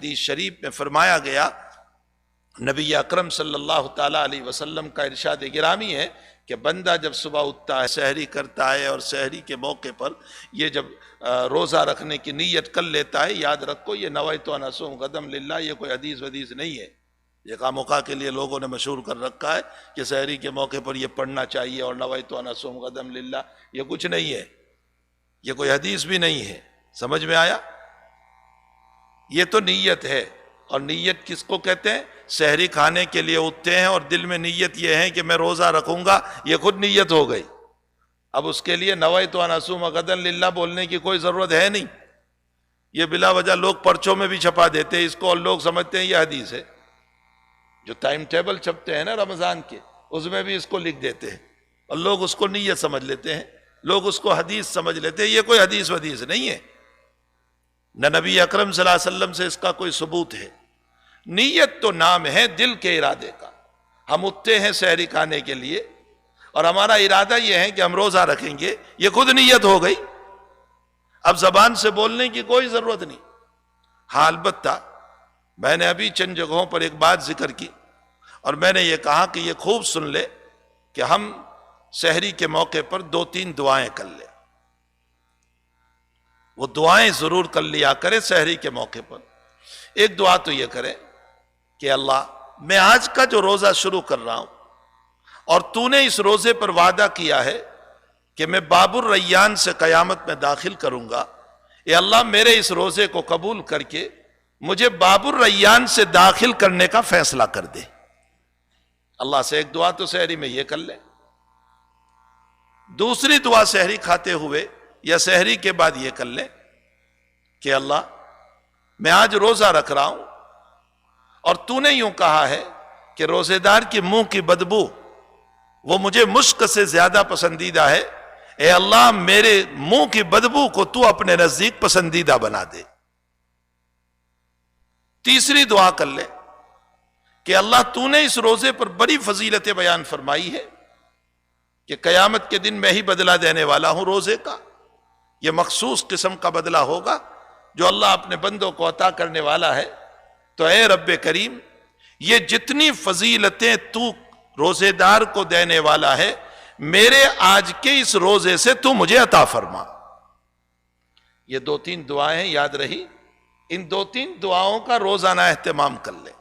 حدیث شریف میں فرمایا گیا، نبی اکرم صلی اللہ تعالیٰ علیہ وسلم کا ارشاد گرامی ہے کہ بندہ جب صبح اٹھتا ہے، سحری کرتا ہے، اور سحری کے موقع پر یہ جب روزہ رکھنے کی نیت کر لیتا ہے، یاد رکھو یہ نویت ان اصوم غدا للہ، یہ کوئی حدیث نہیں ہے، یہ خامخواہ کے لیے لوگوں نے مشہور کر رکھا ہے کہ سحری کے موقع پر یہ پڑھنا چاہیے اور نویت ان اصوم غدا للہ، یہ کچھ نہیں ہے، یہ کوئی حدیث بھی نہیں ہے۔ سمجھ میں آیا؟ یہ تو نیت ہے، اور نیت کس کو کہتے ہیں؟ سحری کھانے کے لیے اٹھتے ہیں اور دل میں نیت یہ ہے کہ میں روزہ رکھوں گا، یہ خود نیت ہو گئی۔ اب اس کے لیے نویت ان اصوم غدا للہ بولنے کی کوئی ضرورت ہے نہیں، یہ بلا وجہ لوگ پرچوں میں بھی چھپا دیتے ہیں اس کو، اور لوگ سمجھتے ہیں یہ حدیث ہے۔ جو ٹائم ٹیبل چھپتے ہیں نا رمضان کے، اس میں بھی اس کو لکھ دیتے ہیں، اور لوگ اس کو نیت سمجھ لیتے ہیں، لوگ اس کو حدیث سمجھ لیتے ہیں۔ یہ کوئی حدیث ودیث نہیں ہے، نہ نبی اکرم صلی اللہ علیہ وسلم سے اس کا کوئی ثبوت ہے۔ نیت تو نام ہے دل کے ارادے کا۔ ہم اٹھتے ہیں سحری کھانے کے لیے اور ہمارا ارادہ یہ ہے کہ ہم روزہ رکھیں گے، یہ خود نیت ہو گئی، اب زبان سے بولنے کی کوئی ضرورت نہیں۔ ہاں البتہ میں نے ابھی چند جگہوں پر ایک بات ذکر کی، اور میں نے یہ کہا کہ یہ خوب سن لے کہ ہم سحری کے موقع پر 2-3 دعائیں کر لیں، وہ دعائیں ضرور کر لیا کرے سحری کے موقع پر۔ ایک دعا تو یہ کرے کہ اللہ میں آج کا جو روزہ شروع کر رہا ہوں، اور تو نے اس روزے پر وعدہ کیا ہے کہ میں باب الریان سے قیامت میں داخل کروں گا، اے اللہ میرے اس روزے کو قبول کر کے مجھے باب الریان سے داخل کرنے کا فیصلہ کر دے۔ اللہ سے ایک دعا تو سحری میں یہ کر لے۔ دوسری دعا سحری کھاتے ہوئے یا سحری کے بعد یہ کر لیں کہ اللہ میں آج روزہ رکھ رہا ہوں، اور تو نے یوں کہا ہے کہ روزے دار کی منہ کی بدبو وہ مجھے مشک سے زیادہ پسندیدہ ہے، اے اللہ میرے منہ کی بدبو کو تو اپنے نزدیک پسندیدہ بنا دے۔ تیسری دعا کر لے کہ اللہ تو نے اس روزے پر بڑی فضیلت بیان فرمائی ہے کہ قیامت کے دن میں ہی بدلہ دینے والا ہوں روزے کا، یہ مخصوص قسم کا بدلہ ہوگا جو اللہ اپنے بندوں کو عطا کرنے والا ہے۔ تو اے رب کریم یہ جتنی فضیلتیں تو روزے دار کو دینے والا ہے، میرے آج کے اس روزے سے تو مجھے عطا فرما۔ یہ 2-3 دعائیں یاد رہی، ان 2-3 دعاؤں کا روزانہ اہتمام کر لیں۔